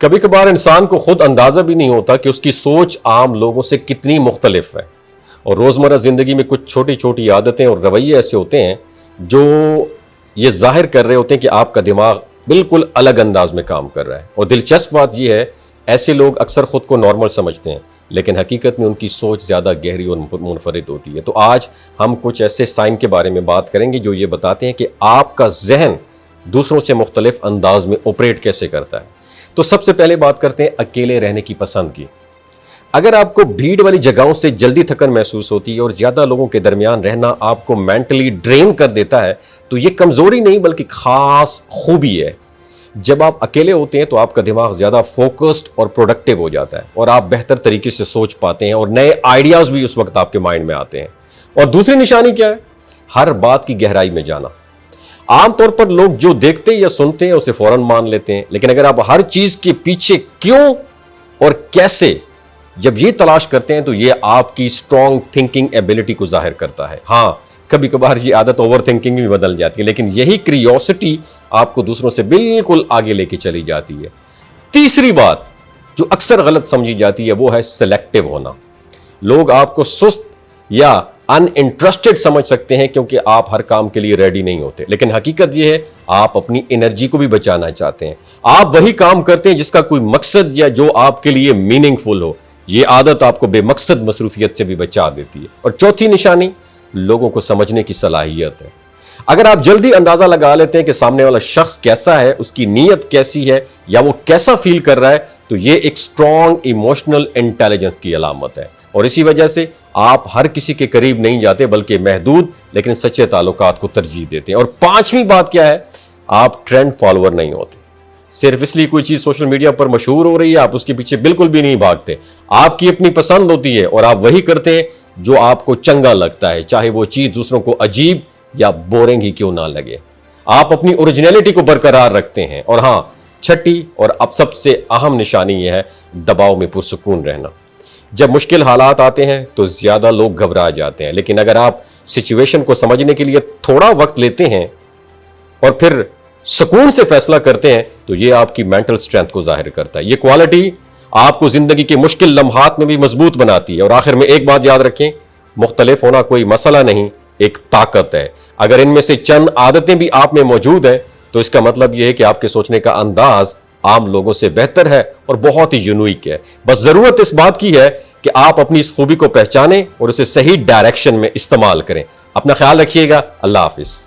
کبھی کبھار انسان کو خود اندازہ بھی نہیں ہوتا کہ اس کی سوچ عام لوگوں سے کتنی مختلف ہے، اور روزمرہ زندگی میں کچھ چھوٹی چھوٹی عادتیں اور رویے ایسے ہوتے ہیں جو یہ ظاہر کر رہے ہوتے ہیں کہ آپ کا دماغ بالکل الگ انداز میں کام کر رہا ہے۔ اور دلچسپ بات یہ ہے، ایسے لوگ اکثر خود کو نارمل سمجھتے ہیں، لیکن حقیقت میں ان کی سوچ زیادہ گہری اور منفرد ہوتی ہے۔ تو آج ہم کچھ ایسے سائن کے بارے میں بات کریں گے جو یہ بتاتے ہیں کہ آپ کا ذہن دوسروں سے مختلف انداز میں آپریٹ کیسے کرتا ہے۔ تو سب سے پہلے بات کرتے ہیں اکیلے رہنے کی پسند کی۔ اگر آپ کو بھیڑ والی جگہوں سے جلدی تھکن محسوس ہوتی ہے اور زیادہ لوگوں کے درمیان رہنا آپ کو مینٹلی ڈرین کر دیتا ہے، تو یہ کمزوری نہیں بلکہ خاص خوبی ہے۔ جب آپ اکیلے ہوتے ہیں تو آپ کا دماغ زیادہ فوکسڈ اور پروڈکٹیو ہو جاتا ہے، اور آپ بہتر طریقے سے سوچ پاتے ہیں اور نئے آئیڈیاز بھی اس وقت آپ کے مائنڈ میں آتے ہیں۔ اور دوسری نشانی کیا ہے؟ ہر بات کی گہرائی میں جانا۔ عام طور پر لوگ جو دیکھتے یا سنتے ہیں اسے فوراً مان لیتے ہیں، لیکن اگر آپ ہر چیز کے پیچھے کیوں اور کیسے جب یہ تلاش کرتے ہیں تو یہ آپ کی اسٹرانگ تھنکنگ ایبلٹی کو ظاہر کرتا ہے۔ ہاں، کبھی کبھار یہ عادت اوور تھنکنگ بھی بدل جاتی ہے، لیکن یہی کریوسٹی آپ کو دوسروں سے بالکل آگے لے کے چلی جاتی ہے۔ تیسری بات جو اکثر غلط سمجھی جاتی ہے وہ ہے سلیکٹو ہونا۔ لوگ آپ کو سست یا ان انٹرسٹڈ سمجھ سکتے ہیں کیونکہ آپ ہر کام کے لیے ریڈی نہیں ہوتے، لیکن حقیقت یہ ہے آپ اپنی انرجی کو بھی بچانا چاہتے ہیں۔ آپ وہی کام کرتے ہیں جس کا کوئی مقصد یا جو آپ کے لیے میننگ فل ہو۔ یہ عادت آپ کو بے مقصد مصروفیت سے بھی بچا دیتی ہے۔ اور چوتھی نشانی لوگوں کو سمجھنے کی صلاحیت ہے۔ اگر آپ جلدی اندازہ لگا لیتے ہیں کہ سامنے والا شخص کیسا ہے، اس کی نیت کیسی ہے یا وہ کیسا فیل کر رہا ہے، تو یہ ایک اسٹرانگ ایموشنل انٹیلیجنس کی علامت ہے، اور اسی وجہ سے آپ ہر کسی کے قریب نہیں جاتے بلکہ محدود لیکن سچے تعلقات کو ترجیح دیتے ہیں۔ اور پانچویں بات کیا ہے؟ آپ ٹرینڈ فالوور نہیں ہوتے۔ صرف اس لیے کوئی چیز سوشل میڈیا پر مشہور ہو رہی ہے آپ اس کے پیچھے بالکل بھی نہیں بھاگتے۔ آپ کی اپنی پسند ہوتی ہے اور آپ وہی کرتے ہیں جو آپ کو چنگا لگتا ہے، چاہے وہ چیز دوسروں کو عجیب یا بورنگ ہی کیوں نہ لگے۔ آپ اپنی اوریجنلٹی کو برقرار رکھتے ہیں۔ اور ہاں، چھٹی اور اب سب سے اہم نشانی یہ ہے دباؤ میں پرسکون رہنا۔ جب مشکل حالات آتے ہیں تو زیادہ لوگ گھبرا جاتے ہیں، لیکن اگر آپ سچویشن کو سمجھنے کے لیے تھوڑا وقت لیتے ہیں اور پھر سکون سے فیصلہ کرتے ہیں تو یہ آپ کی مینٹل سٹرینتھ کو ظاہر کرتا ہے۔ یہ کوالٹی آپ کو زندگی کے مشکل لمحات میں بھی مضبوط بناتی ہے۔ اور آخر میں ایک بات یاد رکھیں، مختلف ہونا کوئی مسئلہ نہیں، ایک طاقت ہے۔ اگر ان میں سے چند عادتیں بھی آپ میں موجود ہیں تو اس کا مطلب یہ ہے کہ آپ کے سوچنے کا انداز عام لوگوں سے بہتر ہے اور بہت ہی یونیک ہے۔ بس ضرورت اس بات کی ہے کہ آپ اپنی اس خوبی کو پہچانیں اور اسے صحیح ڈائریکشن میں استعمال کریں۔ اپنا خیال رکھیے گا۔ اللہ حافظ۔